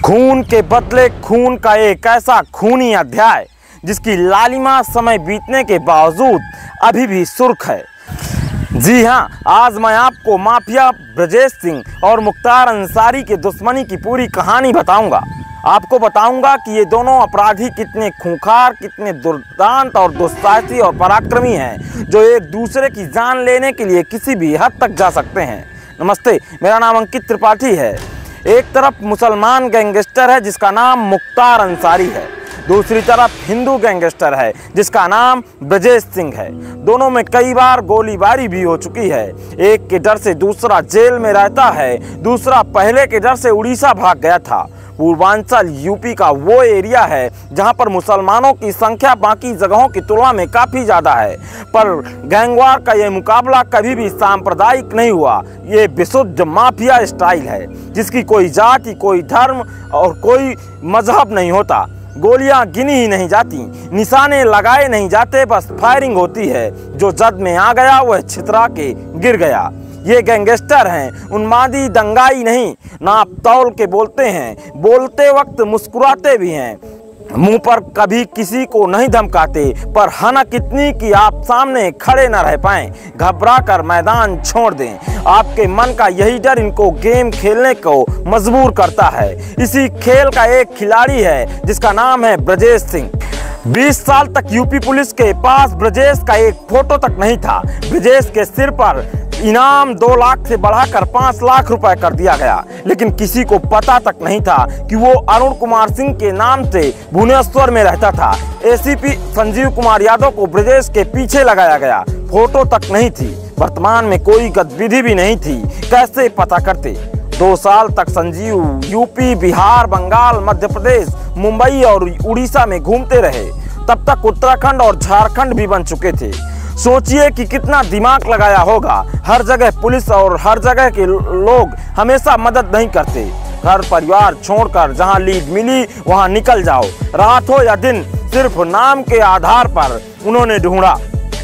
खून के बदले खून का एक ऐसा खूनी अध्याय जिसकी लालिमा समय बीतने के बावजूद अभी भी सुर्ख है। जी हाँ, आज मैं आपको माफिया ब्रजेश सिंह और मुख्तार अंसारी की दुश्मनी की पूरी कहानी बताऊंगा। आपको बताऊंगा कि ये दोनों अपराधी कितने खूंखार, कितने दुर्दांत और दुस्साहसी और पराक्रमी हैं, जो एक दूसरे की जान लेने के लिए किसी भी हद तक जा सकते हैं। नमस्ते, मेरा नाम अंकित त्रिपाठी है। एक तरफ मुसलमान गैंगस्टर है जिसका नाम मुख्तार अंसारी है, दूसरी तरफ हिंदू गैंगस्टर है जिसका नाम ब्रजेश सिंह है। दोनों में कई बार गोलीबारी भी हो चुकी है। एक के डर से दूसरा जेल में रहता है, दूसरा पहले के डर से उड़ीसा भाग गया था। पूर्वांचल यूपी का वो एरिया है जहां पर मुसलमानों की संख्या बाकी जगहों की तुलना में काफ़ी ज़्यादा है, पर गैंगवार का ये मुकाबला कभी भी सांप्रदायिक नहीं हुआ। ये विशुद्ध माफिया स्टाइल है जिसकी कोई जाति, कोई धर्म और कोई मजहब नहीं होता। गोलियां गिनी ही नहीं जाती, निशाने लगाए नहीं जाते, बस फायरिंग होती है। जो जद में आ गया वह छितरा के गिर गया। ये गैंगस्टर हैं, उन्मादी दंगाई नहीं, नाप तौल के बोलते हैं, बोलते वक्त मुस्कुराते भी हैं। मुंह पर कभी किसी को नहीं धमकाते, पर हनक इतनी कि आप सामने खड़े न रह पाएं, घबरा कर मैदान छोड़ दें। आपके मन का यही डर इनको गेम खेलने को मजबूर करता है। इसी खेल का एक खिलाड़ी है जिसका नाम है ब्रजेश सिंह। 20 साल तक यूपी पुलिस के पास ब्रजेश का एक फोटो तक नहीं था। ब्रजेश के सिर पर इनाम 2 लाख से बढ़ाकर 5 लाख रुपए कर दिया गया, लेकिन किसी को पता तक नहीं था कि वो अरुण कुमार सिंह के नाम से भुवनेश्वर में रहता था। एसीपी संजीव कुमार यादव को ब्रजेश के पीछे लगाया गया, फोटो तक नहीं थी, वर्तमान में कोई गतिविधि भी नहीं थी। कैसे पता करते? 2 साल तक संजीव यूपी, बिहार, बंगाल, मध्य प्रदेश, मुंबई और उड़ीसा में घूमते रहे। तब तक उत्तराखंड और झारखंड भी बन चुके थे। सोचिए कि कितना दिमाग लगाया होगा। हर जगह पुलिस और हर जगह के लोग हमेशा मदद नहीं करते। घर परिवार छोड़कर जहां लीड मिली वहां निकल जाओ। रात हो या दिन, सिर्फ नाम के आधार पर उन्होंने ढूंढा।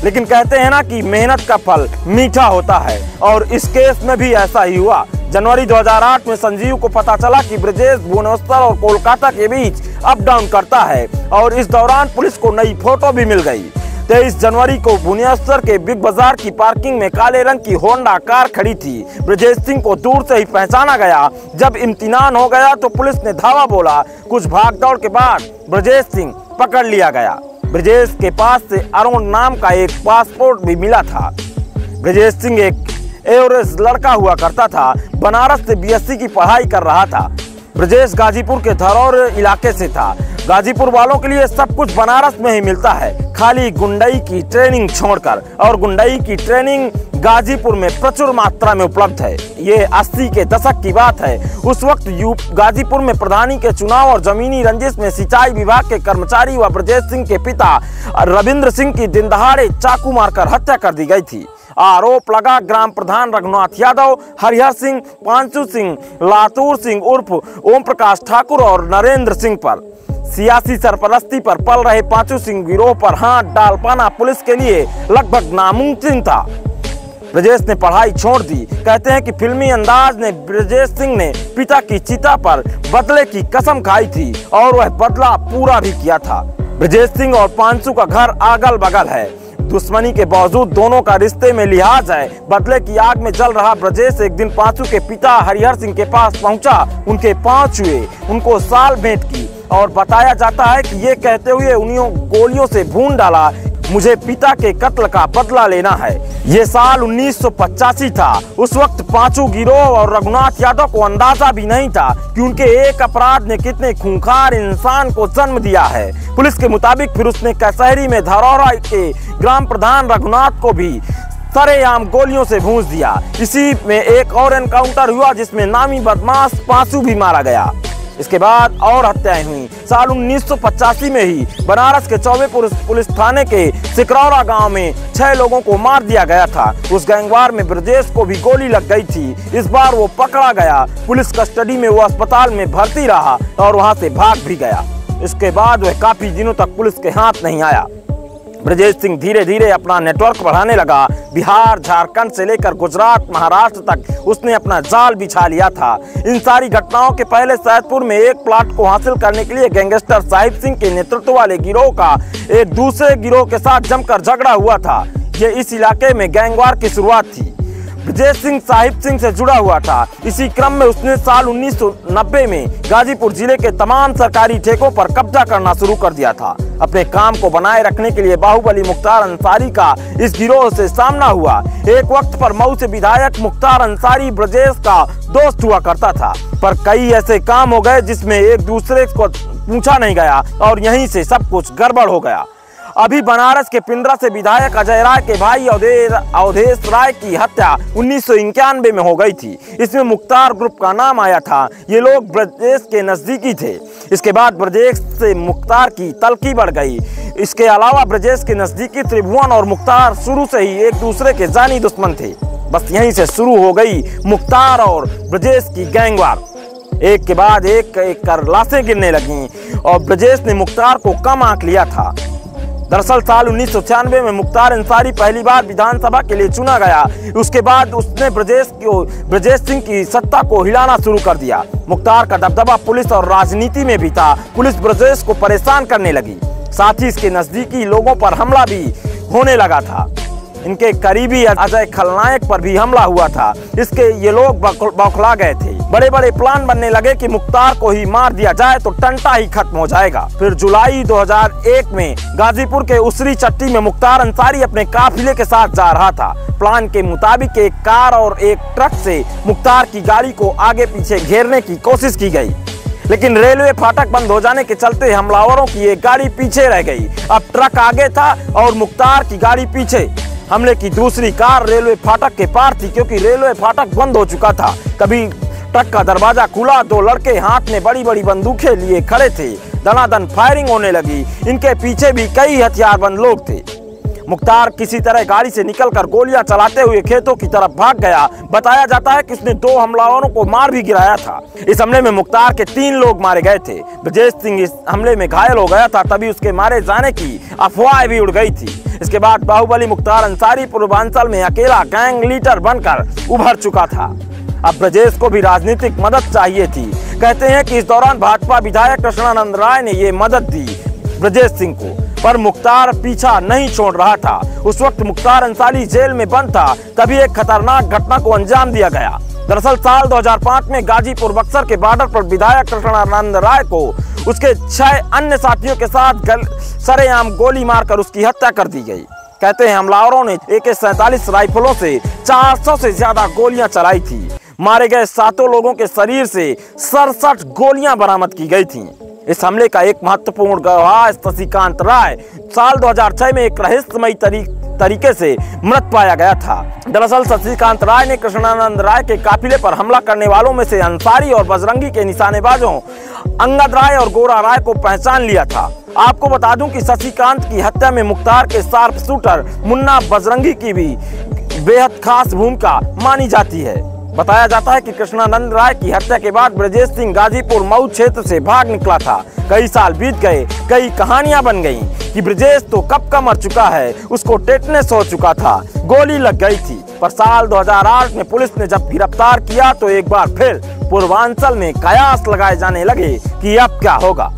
लेकिन कहते हैं ना कि मेहनत का फल मीठा होता है, और इस केस में भी ऐसा ही हुआ। जनवरी 2008 में संजीव को पता चला कि ब्रजेश भुवनेश्वर और कोलकाता के बीच अप डाउन करता है, और इस दौरान पुलिस को नई फोटो भी मिल गई। 23 जनवरी को भुवनेश्वर के बिग बाजार की पार्किंग में काले रंग की होंडा कार खड़ी थी। ब्रजेश सिंह को दूर से ही पहचाना गया। जब इम्तिनान हो गया तो पुलिस ने धावा बोला। कुछ भागदौड़ के बाद ब्रजेश सिंह पकड़ लिया गया। ब्रजेश के पास से अरुण नाम का एक पासपोर्ट भी मिला था। ब्रजेश सिंह एक एवरेज लड़का हुआ करता था, बनारस से बीएससी की पढ़ाई कर रहा था। ब्रजेश गाजीपुर के धरौर इलाके से था। गाजीपुर वालों के लिए सब कुछ बनारस में ही मिलता है, खाली गुंडई की ट्रेनिंग छोड़कर, और गुंडई की ट्रेनिंग गाजीपुर में प्रचुर मात्रा में उपलब्ध है। ये 80 के दशक की बात है। उस वक्त गाजीपुर में प्रधानी के चुनाव और जमीनी रंजिश में सिंचाई विभाग के कर्मचारी व ब्रजेश सिंह के पिता रविंद्र सिंह की दिन दहाड़े चाकू मारकर हत्या कर दी गई थी। आरोप लगा ग्राम प्रधान रघुनाथ यादव, हरिहर सिंह, पांचू सिंह, लातूर सिंह उर्फ ओम प्रकाश ठाकुर और नरेंद्र सिंह पर। सियासी सरपरस्ती पर पल रहे पांचू सिंह गिरोह पर हाथ डाल पाना पुलिस के लिए लगभग नामुमकिन था। ब्रजेश ने पढ़ाई छोड़ दी। कहते हैं कि फिल्मी अंदाज ने ब्रजेश सिंह ने पिता की चिता पर बदले की कसम खाई थी, और वह बदला पूरा भी किया था। ब्रजेश सिंह और पांचू का घर अगल बगल है। दुश्मनी के बावजूद दोनों का रिश्ते में लिहाज है। बदले की आग में जल रहा ब्रजेश एक दिन पांचू के पिता हरिहर सिंह के पास पहुंचा, उनके पांव छुए, उनको साल भेंट की, और बताया जाता है कि ये कहते हुए उन्हें गोलियों से भून डाला, मुझे पिता के कत्ल का बदला लेना है। ये साल 1985 था। उस वक्त पांचू गिरोह और रघुनाथ यादव को अंदाजा भी नहीं था कि उनके एक अपराध ने कितने खूंखार इंसान को जन्म दिया है। पुलिस के मुताबिक फिर उसने कसहरी में धरौरा के ग्राम प्रधान रघुनाथ को भी सरेआम गोलियों से भूंज दिया। इसी में एक और एनकाउंटर हुआ जिसमें नामी बदमाश पांचू भी मारा गया। इसके बाद और हत्याएं हुई। साल 1985 में ही बनारस के चौबेपुर पुलिस थाने के सिकरौरा गांव में 6 लोगों को मार दिया गया था। उस गैंगवार में ब्रजेश को भी गोली लग गई थी। इस बार वो पकड़ा गया। पुलिस कस्टडी में वो अस्पताल में भर्ती रहा और वहां से भाग भी गया। इसके बाद वह काफी दिनों तक पुलिस के हाथ नहीं आया। ब्रजेश सिंह धीरे धीरे अपना नेटवर्क बढ़ाने लगा। बिहार, झारखंड से लेकर गुजरात, महाराष्ट्र तक उसने अपना जाल बिछा लिया था। इन सारी घटनाओं के पहले सैदपुर में एक प्लाट को हासिल करने के लिए गैंगस्टर साहिब सिंह के नेतृत्व वाले गिरोह का एक दूसरे गिरोह के साथ जमकर झगड़ा हुआ था। ये इस इलाके में गैंगवार की शुरुआत थी। ब्रजेश सिंह साहिब सिंह से जुड़ा हुआ था। इसी क्रम में उसने साल 1990 में गाजीपुर जिले के तमाम सरकारी ठेकों पर कब्जा करना शुरू कर दिया था। अपने काम को बनाए रखने के लिए बाहुबली मुख्तार अंसारी का इस गिरोह से सामना हुआ। एक वक्त पर मऊ से विधायक मुख्तार अंसारी ब्रजेश का दोस्त हुआ करता था, पर कई ऐसे काम हो गए जिसमें एक दूसरे को पूछा नहीं गया और यहीं से सब कुछ गड़बड़ हो गया। अभी बनारस के पिंडरा से विधायक अजय राय के भाई अवधेश राय की हत्या 1991 में हो गई थी। इसमें मुख्तार ग्रुप का नाम आया था। ये लोग ब्रजेश के नजदीकी थे। इसके बाद ब्रजेश से मुख्तार की तलखी बढ़ गई। इसके अलावा ब्रजेश के नजदीकी त्रिभुवन और मुख्तार शुरू से ही एक दूसरे के जानी दुश्मन थे। बस यहीं से शुरू हो गई मुख्तार और ब्रजेश की गैंगवार। एक के बाद एक कर लाशें गिरने लगीं और ब्रजेश ने मुख्तार को कम आंक लिया था। दरअसल साल 1996 में मुख्तार अंसारी पहली बार विधानसभा के लिए चुना गया। उसके बाद उसने ब्रजेश सिंह की सत्ता को हिलाना शुरू कर दिया। मुख्तार का दबदबा पुलिस और राजनीति में भी था। पुलिस ब्रजेश को परेशान करने लगी, साथ ही इसके नजदीकी लोगों पर हमला भी होने लगा था। इनके करीबी अजय खलनायक पर भी हमला हुआ था। इसके ये लोग बौखला गए थे। बड़े बड़े प्लान बनने लगे कि मुख्तार को ही मार दिया जाए तो टंटा ही खत्म हो जाएगा। फिर जुलाई 2001 में गाजीपुर के उसरी चट्टी में मुख्तार अंसारी अपने काफिले के साथ जा रहा था। प्लान के मुताबिक एक कार और एक ट्रक से मुख्तार की गाड़ी को आगे पीछे घेरने की कोशिश की गई, लेकिन रेलवे फाटक बंद हो जाने के चलते हमलावरों की एक गाड़ी पीछे रह गई। अब ट्रक आगे था और मुख्तार की गाड़ी पीछे। हमले की दूसरी कार रेलवे फाटक के पार थी, क्योंकि रेलवे फाटक बंद हो चुका था। कभी ट्रक का दरवाजा खुला, दो लड़के हाथ में बड़ी बड़ी बंदूकें लिए खड़े थे। दनादन फायरिंग होने लगी। इनके पीछे भी कई हथियारबंद लोग थे। मुख्तार किसी तरह गाड़ी से निकलकर गोलियां चलाते हुए खेतों की तरफ भाग गया। बताया जाता है कि उसने 2 हमलावरों को मार भी गिराया था। इस हमले में मुख्तार के 3 लोग मारे गए थे। ब्रजेश सिंह इस हमले में घायल हो गया था, तभी उसके मारे जाने की अफवाह भी उड़ गई थी। इसके बाद बाहुबली मुख्तार अंसारी पूर्वांचल में अकेला गैंग लीडर बनकर उभर चुका था। अब ब्रजेश को भी राजनीतिक मदद चाहिए थी। कहते हैं कि इस दौरान भाजपा विधायक कृष्णानंद राय ने ये मदद दी ब्रजेश सिंह को, पर मुख्तार पीछा नहीं छोड़ रहा था। उस वक्त मुख्तार अंसारी जेल में बंद था, तभी एक खतरनाक घटना को अंजाम दिया गया। दरअसल साल 2005 में गाजीपुर बक्सर के बॉर्डर पर विधायक कृष्णानंद राय को उसके 6 अन्य साथियों के साथ सरेआम गोली मारकर उसकी हत्या कर दी गई। कहते हैं हमलावरों ने AK-47 राइफलों से 400 से ज्यादा गोलियां चलाई थी। मारे गए 7 लोगों के शरीर से 67 गोलियां बरामद की गई थीं। इस हमले का एक महत्वपूर्ण गवाह शशिकांत राय साल 2006 में एक रहस्यमयी तरीके से मृत पाया गया था। दरअसल शशिकांत राय ने कृष्णानंद राय के काफिले पर हमला करने वालों में से अंसारी और बजरंगी के निशानेबाजों अंगद राय और गोरा राय को पहचान लिया था। आपको बता दूं कि शशिकांत की हत्या में मुख्तार के शार्प शूटर मुन्ना बजरंगी की भी बेहद खास भूमिका मानी जाती है। बताया जाता है कि कृष्णानंद राय की हत्या के बाद ब्रजेश सिंह गाजीपुर मऊ क्षेत्र से भाग निकला था। कई साल बीत गए, कई कहानियां बन गईं कि ब्रजेश तो कब का मर चुका है, उसको टेटनेस हो चुका था, गोली लग गई थी। पर साल 2008 में पुलिस ने जब गिरफ्तार किया तो एक बार फिर पूर्वांचल में कयास लगाए जाने लगे कि अब क्या होगा।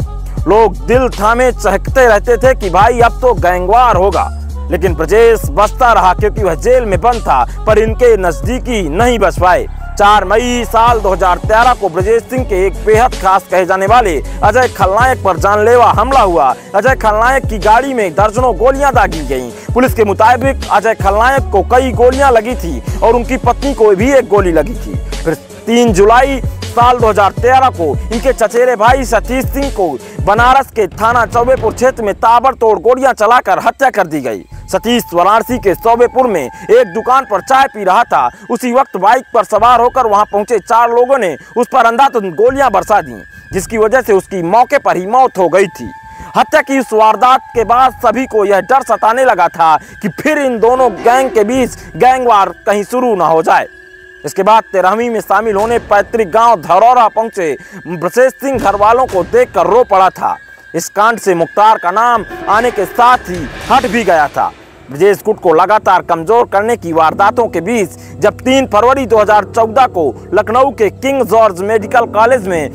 लोग दिल थामे चहकते रहते थे कि भाई अब तो गैंगवार होगा, लेकिन ब्रजेश बचता रहा क्योंकि वह जेल में बंद था, पर इनके नजदीकी नहीं बच पाए। 4 मई साल 2013 को ब्रजेश सिंह के एक बेहद खास कहे जाने वाले अजय खलनायक पर जानलेवा हमला हुआ। अजय खलनायक की गाड़ी में दर्जनों गोलियां दागी गईं। पुलिस के मुताबिक अजय खलनायक को कई गोलियां लगी थी और उनकी पत्नी को भी एक गोली लगी थी। फिर 3 जुलाई साल 2013 को इनके चचेरे भाई सतीश सिंह को बनारस के थाना चौबेपुर क्षेत्र में ताबड़तोड़ गोलियां चलाकर हत्या कर दी गई। सतीश वाराणसी के चौबेपुर में एक दुकान पर चाय पी रहा था। उसी वक्त बाइक पर सवार होकर वहां पहुंचे 4 लोगों ने उस पर अंधाधुंध गोलियां बरसा दी, जिसकी वजह से उसकी मौके पर ही मौत हो गई थी। हत्या की इस वारदात के बाद सभी को यह डर सताने लगा था कि फिर इन दोनों गैंग के बीच गैंगवार कहीं शुरू ना हो जाए। इसके बाद 13वीं में शामिल होने पैतृक गांव धरौरा पहुंचे ब्रजेश सिंह घर वालों को देखकर रो पड़ा था। इस कांड से मुख्तार का नाम आने के साथ ही हट भी गया था। ब्रजेश गुट को लगातार कमजोर करने की वारदातों के बीच जब 3 फरवरी 2014 को लखनऊ के किंग जॉर्ज मेडिकल कॉलेज में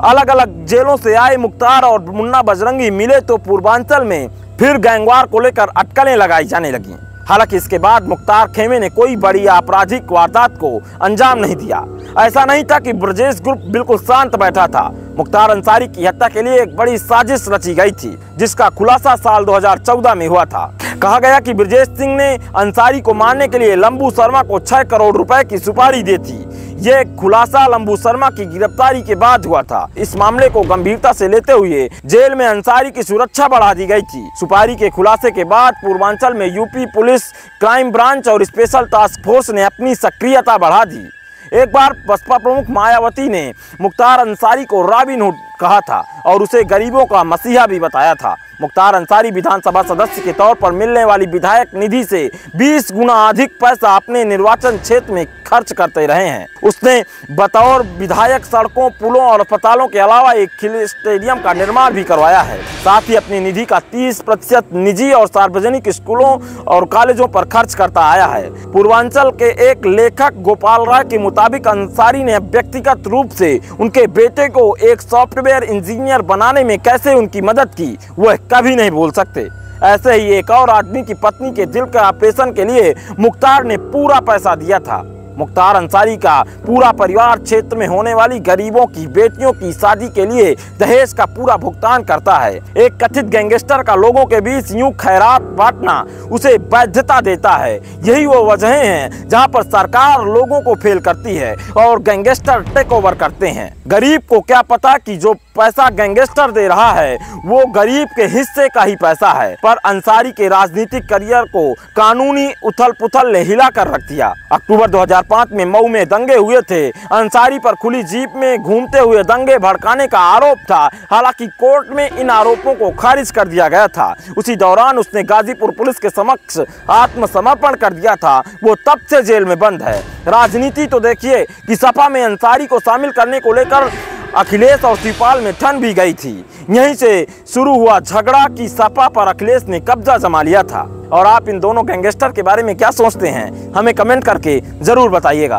अलग अलग जेलों से आए मुख्तार और मुन्ना बजरंगी मिले तो पूर्वांचल में फिर गैंगवार को लेकर अटकलें लगाई जाने लगी। हालांकि इसके बाद मुख्तार खेमे ने कोई बड़ी आपराधिक वारदात को अंजाम नहीं दिया। ऐसा नहीं था कि ब्रजेश ग्रुप बिल्कुल शांत बैठा था। मुख्तार अंसारी की हत्या के लिए एक बड़ी साजिश रची गई थी, जिसका खुलासा साल 2014 में हुआ था। कहा गया कि ब्रजेश सिंह ने अंसारी को मारने के लिए लंबू शर्मा को 6 करोड़ रुपए की सुपारी दी थी। ये खुलासा लंबू शर्मा की गिरफ्तारी के बाद हुआ था। इस मामले को गंभीरता से लेते हुए जेल में अंसारी की सुरक्षा बढ़ा दी गई थी। सुपारी के खुलासे के बाद पूर्वांचल में यूपी पुलिस, क्राइम ब्रांच और स्पेशल टास्क फोर्स ने अपनी सक्रियता बढ़ा दी। एक बार बसपा प्रमुख मायावती ने मुख्तार अंसारी को रॉबिन हुड कहा था और उसे गरीबों का मसीहा भी बताया था। मुख्तार अंसारी विधानसभा सदस्य के तौर पर मिलने वाली विधायक निधि से 20 गुना अधिक पैसा अपने निर्वाचन क्षेत्र में खर्च करते रहे हैं। उसने बतौर विधायक सड़कों, पुलों और अस्पतालों के अलावा एक खेल स्टेडियम का निर्माण भी करवाया है। साथ ही अपनी निधि का 30% निजी और सार्वजनिक स्कूलों और कॉलेजों पर खर्च करता आया है। पूर्वांचल के एक लेखक गोपाल राय के मुताबिक अंसारी ने व्यक्तिगत रूप से उनके बेटे को एक सॉफ्टवेयर इंजीनियर बनाने में कैसे उनकी मदद की, वह कभी नहीं भूल सकते। ऐसे ही एक और आदमी की पत्नी के दिल के ऑपरेशन के लिए मुख्तार ने पूरा पैसा दिया था। मुख्तार अंसारी का पूरा परिवार क्षेत्र में होने वाली गरीबों की बेटियों की शादी के लिए दहेज का पूरा भुगतान करता है। एक कथित गैंगस्टर का लोगों के बीच यूं खैरात बांटना उसे वैधता देता है। यही वो वजहें हैं जहां पर सरकार लोगों को फेल करती है और गैंगस्टर टेक ओवर करते हैं। गरीब को क्या पता कि जो पैसा गैंगस्टर दे रहा है वो गरीब के हिस्से का ही पैसा है। पर अंसारी के राजनीतिक करियर को कानूनी उथल पुथल ने हिला कर रख दिया। अक्टूबर 2005 में मऊ में दंगे हुए थे। अंसारी पर खुली जीप में घूमते हुए दंगे भड़काने का आरोप था। हालांकि कोर्ट में इन आरोपों को खारिज कर दिया गया था। उसी दौरान उसने गाजीपुर पुलिस के समक्ष आत्मसमर्पण कर दिया था। वो तब से जेल में बंद है। राजनीति तो देखिए कि सपा में अंसारी को शामिल करने को लेकर अखिलेश और शिवपाल में ठन भी गई थी। यहीं से शुरू हुआ झगड़ा कि सपा पर अखिलेश ने कब्जा जमा लिया था। और आप इन दोनों गैंगस्टर के बारे में क्या सोचते हैं, हमें कमेंट करके जरूर बताइएगा।